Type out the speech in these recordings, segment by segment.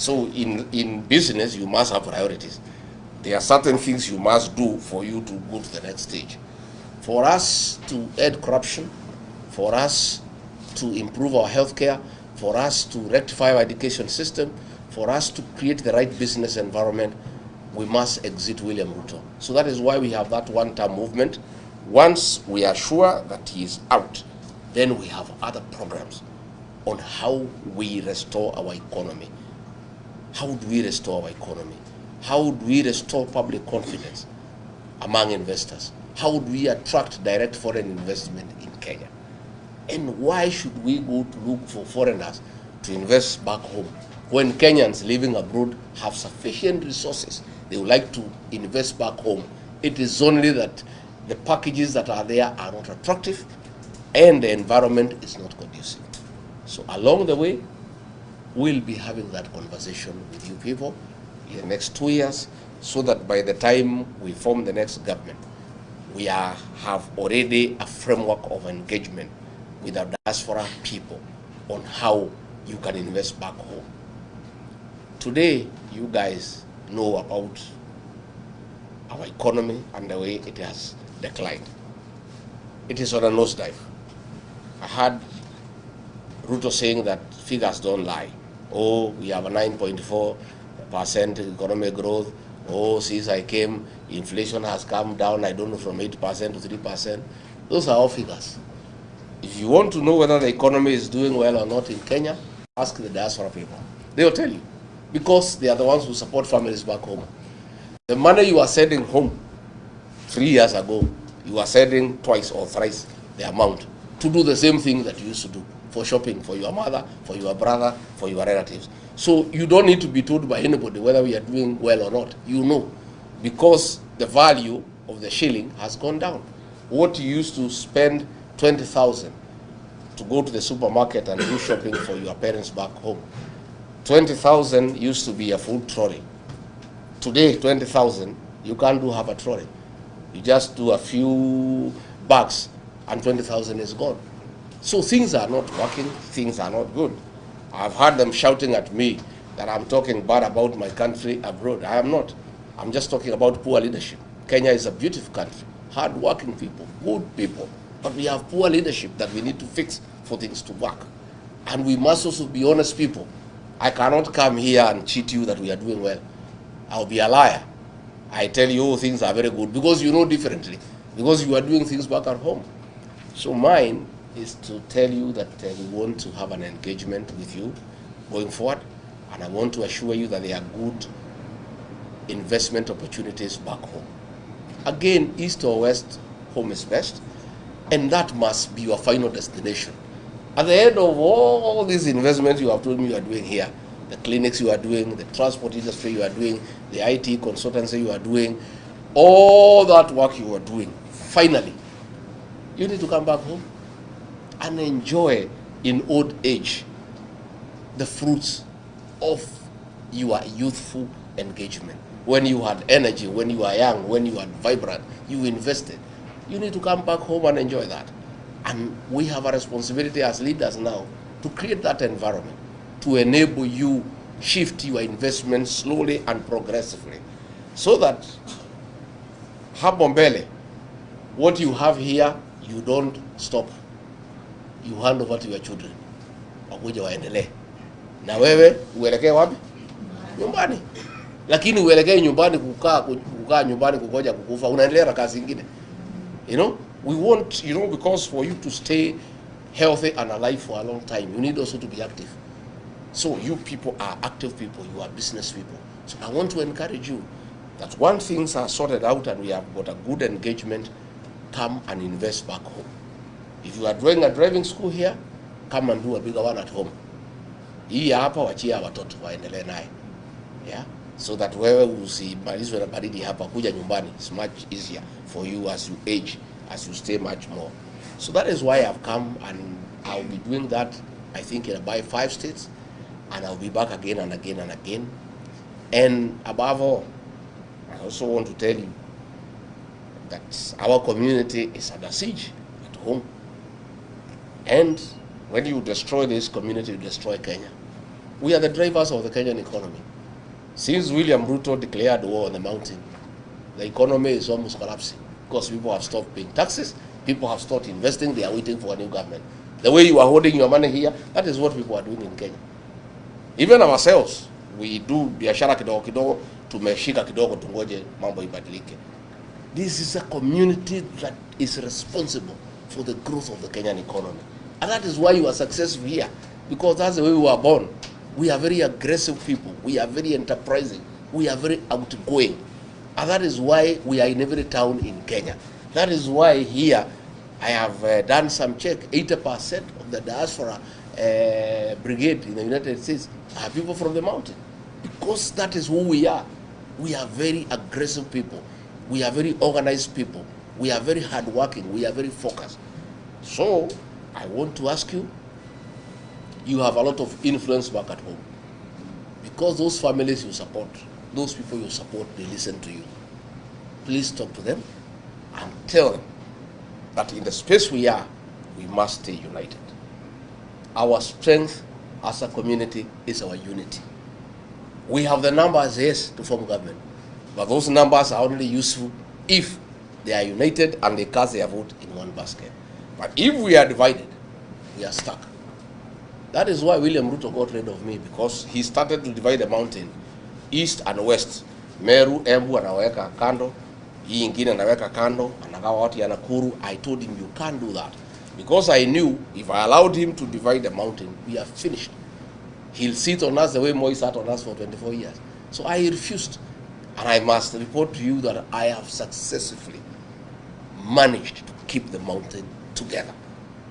So in business, you must have priorities. There are certain things you must do for you to go to the next stage. For us to end corruption, for us to improve our healthcare, for us to rectify our education system, for us to create the right business environment, we must exit William Ruto. So that is why we have that one-term movement. Once we are sure that he is out, then we have other programs on how we restore our economy. How do we restore our economy? How do we restore public confidence among investors? How do we attract direct foreign investment in Kenya? And why should we go to look for foreigners to invest back home when Kenyans living abroad have sufficient resources? They would like to invest back home. It is only that the packages that are there are not attractive and the environment is not conducive. So along the way, we'll be having that conversation with you people in the next 2 years, so that by the time we form the next government, we have already a framework of engagement with our diaspora people on how you can invest back home. Today, you guys know about our economy and the way it has declined. It is on a nosedive. I heard Ruto saying that figures don't lie. Oh, we have a 9.4% economic growth. Oh, since I came, inflation has come down, I don't know, from 8% to 3%. Those are all figures. If you want to know whether the economy is doing well or not in Kenya, ask the diaspora people. They will tell you, because they are the ones who support families back home. The money you are sending home 3 years ago, you are sending twice or thrice the amount to do the same thing that you used to do, for shopping, for your mother, for your brother, for your relatives. So you don't need to be told by anybody whether we are doing well or not. You know, because the value of the shilling has gone down. What you used to spend 20,000 to go to the supermarket and do shopping for your parents back home, 20,000 used to be a full trolley. Today, 20,000, you can't do half a trolley. You just do a few bags and 20,000 is gone. So things are not working, things are not good. I've heard them shouting at me that I'm talking bad about my country abroad. I am not. I'm just talking about poor leadership. Kenya is a beautiful country, hard-working people, good people. But we have poor leadership that we need to fix for things to work. And we must also be honest people. I cannot come here and cheat you that we are doing well. I'll be a liar. I tell you, oh, things are very good, because you know differently, because you are doing things back at home. So mine is to tell you that we want to have an engagement with you going forward, and I want to assure you that there are good investment opportunities back home. Again, east or west, home is best, and that must be your final destination. At the end of all these investments you have told me you are doing here, the clinics you are doing, the transport industry you are doing, the IT consultancy you are doing, all that work you are doing, finally, you need to come back home and enjoy in old age the fruits of your youthful engagement. When you had energy, when you are young, when you are vibrant, you invested. You need to come back home and enjoy that. And we have a responsibility as leaders now to create that environment, to enable you shift your investment slowly and progressively, so that hapo mbele, what you have here, you don't stop. You hand over to your children, wakuja waendelee. Na wewe uelekee wapi? Nyumbani. Lakini uelekee nyumbani kukaa nyumbani kugoja kukufa, unaendelea na kazi nyingine. You know, we want, you know, because for you to stay healthy and alive for a long time, you need also to be active. So you people are active people, you are business people. So I want to encourage you that once things are sorted out and we have got a good engagement, come and invest back home. If you are doing a driving school here, come and do a bigger one at home. Hii hapa wachia watoto waendelee naye. Yeah? So that wewe usimalizwe na baridi hapa, kuja nyumbani. It's much easier for you as you age, as you stay much more. So that is why I've come, and I'll be doing that, I think, in about 5 states, and I'll be back again and again and again. And above all, I also want to tell you that our community is under siege at home. And when you destroy this community, you destroy Kenya. We are the drivers of the Kenyan economy. Since William Ruto declared war on the mountain, the economy is almost collapsing because people have stopped paying taxes, people have stopped investing, they are waiting for a new government. The way you are holding your money here, that is what people are doing in Kenya. Even ourselves, we do biashara kidogo kidogo, tumeshika kidogo tungoje mambo ibadilike. This is a community that is responsible for the growth of the Kenyan economy. And that is why you are successful here, because that's the way we were born. We are very aggressive people. We are very enterprising. We are very outgoing. And that is why we are in every town in Kenya. That is why here I have done some check. 80% of the diaspora brigade in the United States are people from the mountain. Because that is who we are. We are very aggressive people. We are very organized people. We are very hardworking. We are very focused. So I want to ask you, you have a lot of influence back at home. Because those families you support, those people you support, they listen to you. Please talk to them and tell them that in the space we are, we must stay united. Our strength as a community is our unity. We have the numbers, yes, to form government, but those numbers are only useful if they are united and they cast their vote in one basket. But if we are divided, we are stuck. That is why William Ruto got rid of me, because he started to divide the mountain, east and west. Meru, Embu anaweka kando, hii ingine anaweka kando, anagawa watu ya Nakuru. I told him, you can't do that. Because I knew if I allowed him to divide the mountain, we are finished. He'll sit on us the way Moi sat on us for 24 years. So I refused. And I must report to you that I have successfully managed to keep the mountain together.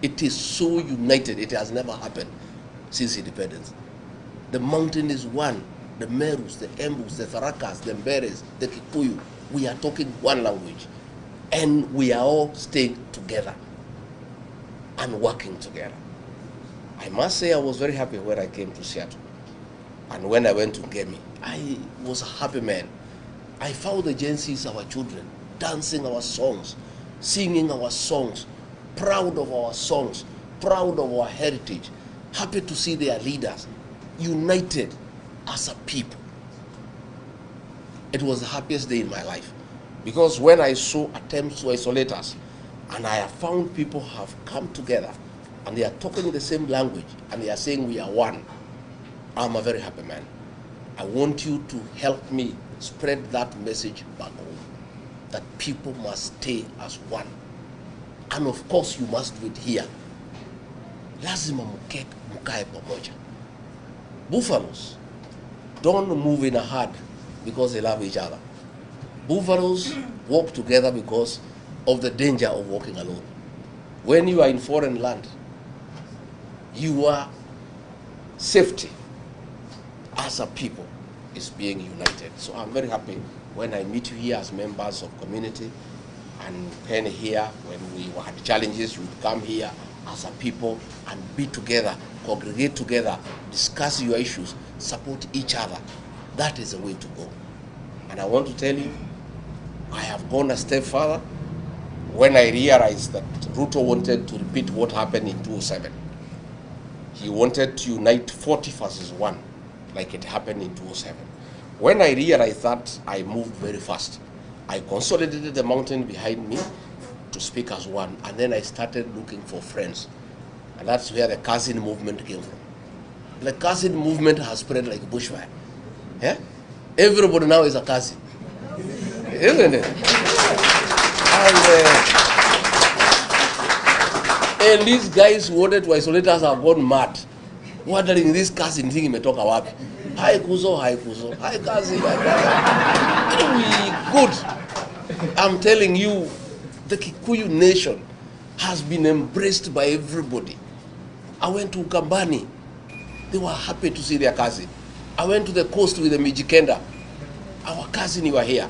It is so united, it has never happened since independence. The mountain is one. The Merus, the Embus, the Tharakas, the Mberes, the Kikuyu, we are talking one language. And we are all staying together and working together. I must say I was very happy when I came to Seattle. And when I went to Ngemi, I was a happy man. I found the Gen Zs, our children, dancing our songs, singing our songs, proud of our songs, proud of our heritage, happy to see their leaders united as a people. It was the happiest day in my life, because when I saw attempts to isolate us, and I have found people have come together and they are talking the same language and they are saying we are one, I'm a very happy man. I want you to help me spread that message back home, that people must stay as one. And of course you must do it here. Lazima mukae pamoja. Buffaloes don't move in a herd because they love each other. Buffaloes walk together because of the danger of walking alone. When you are in foreign land, your safety as a people is being united. So I'm very happy when I meet you here as members of community, and Penny here, when we had challenges, you would come here as a people and be together, congregate together, discuss your issues, support each other. That is the way to go. And I want to tell you, I have gone a step further when I realized that Ruto wanted to repeat what happened in 2007. He wanted to unite 40 versus 1, like it happened in 2007. When I realized that, I moved very fast. I consolidated the mountain behind me to speak as one, and then I started looking for friends. And that's where the cousin movement came from. The cousin movement has spread like bushfire. Yeah? Everybody now is a cousin. Isn't it? And these guys who wanted to isolate us have gone mad, wondering this cousin thing imetoka wapi. Hi Kuzo, hi Kuzo, hi cousin, hi cousin. We good. I'm telling you, the Kikuyu nation has been embraced by everybody. I went to Ukambani. They were happy to see their cousin. I went to the coast with the Mijikenda. Our cousin, you were here.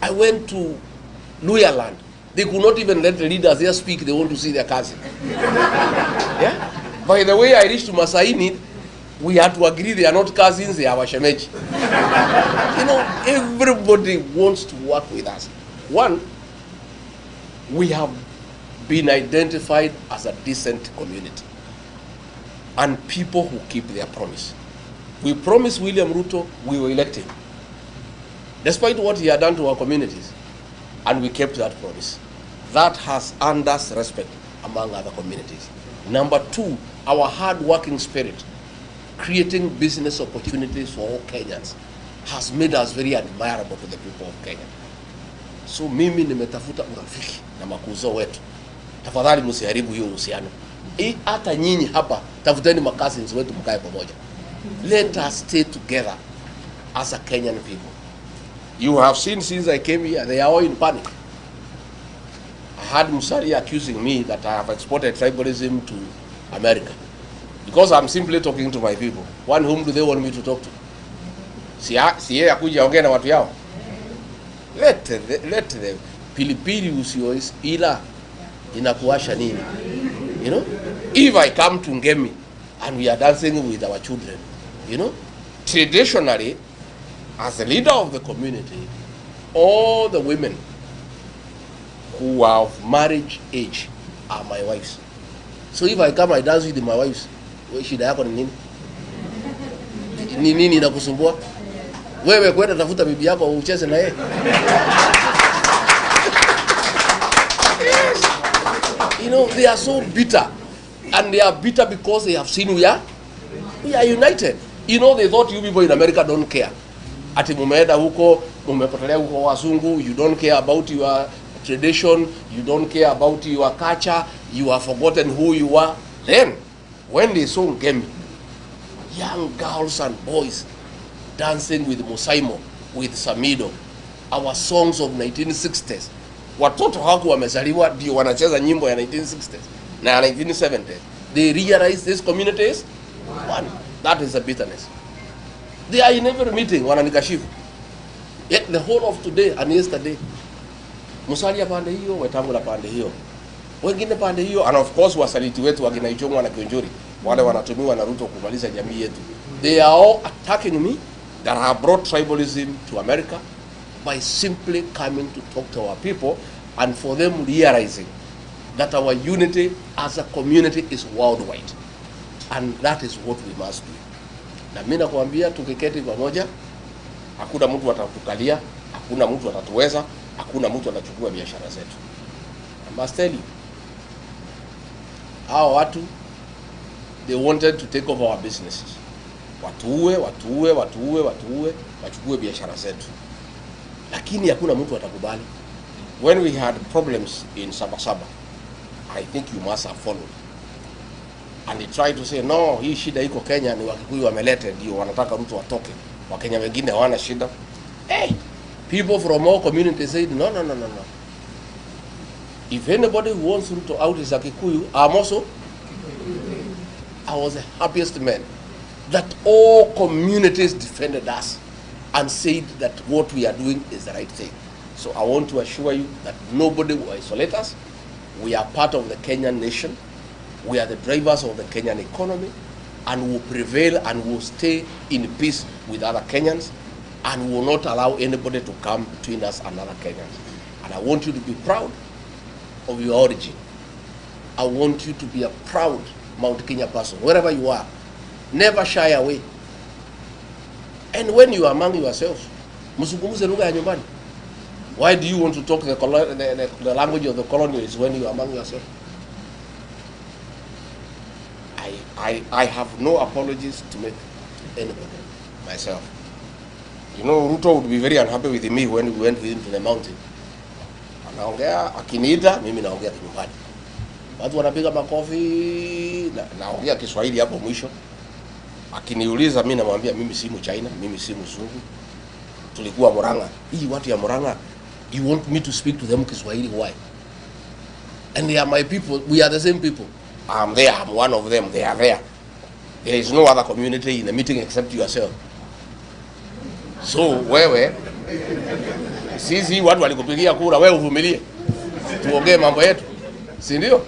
I went to Luyaland. They could not even let the leaders there speak. They want to see their cousin. Yeah? By the way, I reached to Masaini, we had to agree they are not cousins, they are washemeji. You know, everybody wants to work with us. One, we have been identified as a decent community and people who keep their promise. We promised William Ruto, we will elect him, despite what he had done to our communities, and we kept that promise. That has earned us respect among other communities. Number two, our hard-working spirit, creating business opportunities for all Kenyans, has made us very admirable to the people of Kenya. So mimi nimetafuta urafiki na makuzo wetu. Tafadhali msiharibu hiyo uhusiano. Hata nyinyi hapa tafuteni cousins wetu mkae pamoja. Let us stay together as a Kenyan people. You have seen since I came here, they are all in panic. I had Mussalia accusing me that I have exported tribalism to America. Because I'm simply talking to my people. One, whom do they want me to talk to? Si yeye akuja ongea na watu yao. Let the pilipili usiois ila inakuasha nini? You know? If I come to Ngemi and we are dancing with our children, you know, traditionally, as a leader of the community, all the women who are of marriage age are my wives. So if I come, I dance with my wives. Shida yako ni nini? Ni nini inakusumbua? Wewe kwenda tafuta bibi yako ucheze na yeye. Yes. You know, they are so bitter. And they are bitter because they have seen we are united. You know, they thought you people in America don't care. Ati mumeenda huko, mumepotelea huko wazungu, you don't care about your tradition, you don't care about your culture, you have forgotten who you are. Then, when they saw Ngemi, young girls and boys dancing with Musaimo, with Samido, our songs of 1960s. Watoto haku wamezaliwa ndio wanacheza nyimbo ya 1960s na 1970s. They realize this community is one. That is the bitterness. They are in every meeting, wananikashifu. Yet the whole of today and yesterday, Mussalia pande hiyo, Wetangula pande hiyo, wengine pande hiyo, and of course wasaliti wetu wakina Ichung'wa na Kionjuri, wale wanatumiwa na Ruto kumaliza jamii yetu. They are all attacking me that have brought tribalism to America by simply coming to talk to our people and for them realizing that our unity as a community is worldwide. And that is what we must do. Na mimi nakwambia tukiketi pamoja, hakuna mtu atatukalia, hakuna mtu atatuweza, hakuna mtu atachukua biashara zetu. I must tell you, hao watu, they wanted to take over our businesses. Watuue, wachukue biashara zetu. Lakini hakuna mtu atakubali. When we had problems in Sabasaba, I think you must have followed. And he tried to say, no, hii shida iko Kenya, ni Wakikuyu wamelete, ndio wanataka Ruto watoke. Wakenya wengine hawana shida. Hey, people from all communities said, no. If anybody who wants Ruto out is a Kikuyu, I'm also. I was the happiest man that all communities defended us and said that what we are doing is the right thing. So I want to assure you that nobody will isolate us. We are part of the Kenyan nation. We are the drivers of the Kenyan economy, and will prevail and will stay in peace with other Kenyans, and will not allow anybody to come between us and other Kenyans. And I want you to be proud of your origin. I want you to be a proud Mount Kenya person, wherever you are. Never shy away. And when you are among yourselves, msungumuze lugha ya nyumbani. Why do you want to talk the language of the colonials when you are among yourselves? I have no apologies to make to anybody, myself. You know, Ruto would be very unhappy with me when we went with him to the mountain. Anaongea, akiniita, mimi naongea kinyumbani. Watu wanapiga makofi, naongea Kiswahili hapo mwisho. Akiniuliza mimi namwambia mimi si Mchina, mimi si Mzungu. Tulikuwa Murang'a. Hii watu ya Murang'a, you want me to speak to them Kiswahili, why? And they are my people, we are the same people. I'm there, I'm one of them, they are there. There is no other community in the meeting except yourself. So wewe, sisi watu walikupigia kura, wewe uvumilie. Tuongee mambo yetu. Si ndio?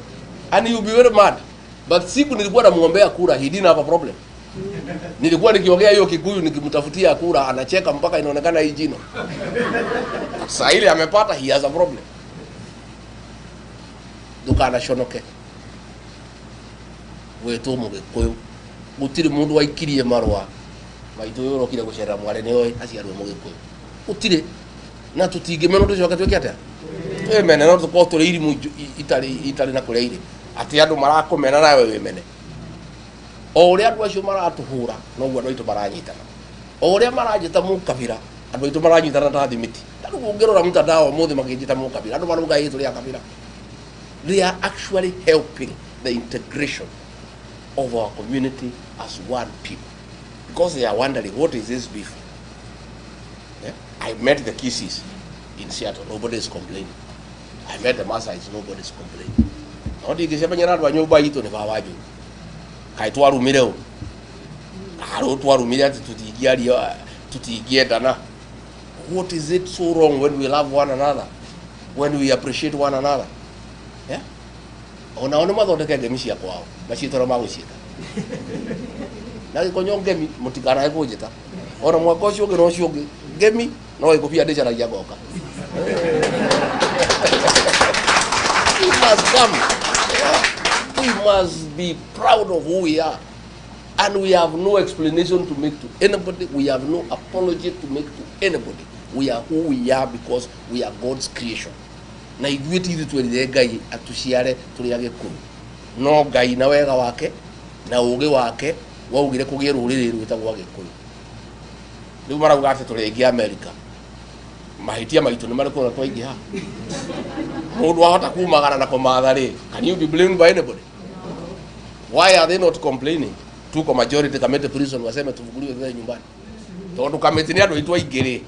And you'll be very mad. But siku nilikuwa namuombea kura, he didn't have a problem. Nilikuwa nikiongea hiyo Kikuyu nikimtafutia kura, anacheka mpaka inaonekana hii jino. Sasa ile amepata, he has a problem. Duka anashonoke. Wewe to Mugikuyu, gutiri mundu waikirie marwa maitu yoro kire gucera mware ne oi aciarwo mugikuyu utire na tutingimeno tucoka tweke atia twemene no tuko turi irimu itari na kuria iri ati andu marakomena nawe wemene o uria andu acio maratuhura no guo andu aitu maranyitana o uria maranyita mukabira andu aitu maranyitana ta thimiti andu ngirora mutandao muthi makijita mukabira andu maruga yitu ria kabira. They are actually helping the integration of our community as one people, because they are wondering, what is this beef? Yeah? I met the Kisses in Seattle, nobody is complaining. I met the Maasais, nobody is complaining. Nodi kisema nyaradu wanyoba ito ni fawaju. Kaitwaru mireo. Kaitwaru mireo tutigia dana. What is it so wrong when we love one another? When we appreciate one another? Yeah? Ona mathondeke ngemi cia kwao macitora maguciika na gikonyo ngemi mutikana ikujita ona mwaka ucio ngi no cio ngemi no ikubia ndicaragia goka. We must come. We must be proud of who we are, and we have no explanation to make to anybody. We have no apology to make to anybody. We are who we are because we are God's creation. Na igwiti ithu twirire Ngai atuciare turi agikuru no Ngai na wega wake na ugi wake waugire kugie ruriri rwitagwo agikuru. Riu marauga ati turi ingi America mahitia maitu ni mariko twaingi ha mundu wahota kumagana na kumatha ri. Can you be blamed by anybody? Why are they not complaining? Tuko majority kamete prison waseme tuvuguliwe thai nyumbani tondu kamete ni andu itwa ingiri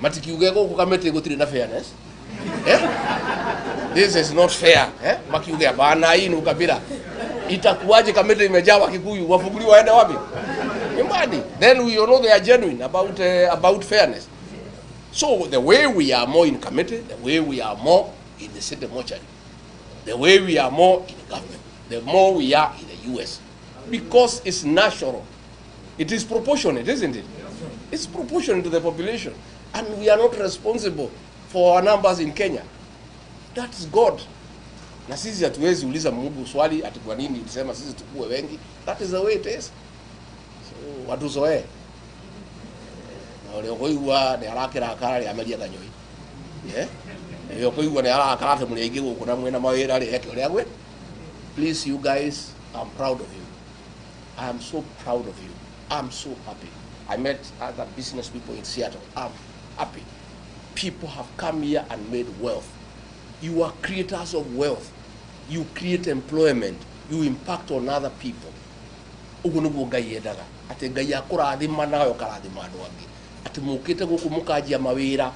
matikiuge guku kamete gutiri na fairness. This is not fair. Makiuge bana hii ni ukabila. Itakuwaje kamete imejawa Kikuyu wafunguliwa waende wapi? Nyumbani. Then we know they are genuine about fairness. So the way we are more in committee, the way we are more in the city mortuary, the way we are more in the government, the more we are in the US, because it's natural. It is proportionate, isn't it? It's proportionate to the population, and we are not responsible for our numbers in Kenya. That is God. Na sisi hatuwezi uliza Mungu swali ati kwa nini tusema sisi tukue wengi. That is the way it is. So watu zoe. Na ole koigwa ne arakira akara ri ameria kanyoi. Yo koigwa ne arakara te muri ingi guku na mwena mawira ri eke uri agwe. Please you guys, I'm proud of you. I am so proud of you. I'm so happy. I met other business people in Seattle. I'm happy. People have come here and made wealth. You are creators of wealth. You create employment. You impact on other people. Ugu nugu Ngai endaga. Ati Ngai akurathima nawe ukarathima andu angi. Ati mukite guku mukajia mawira.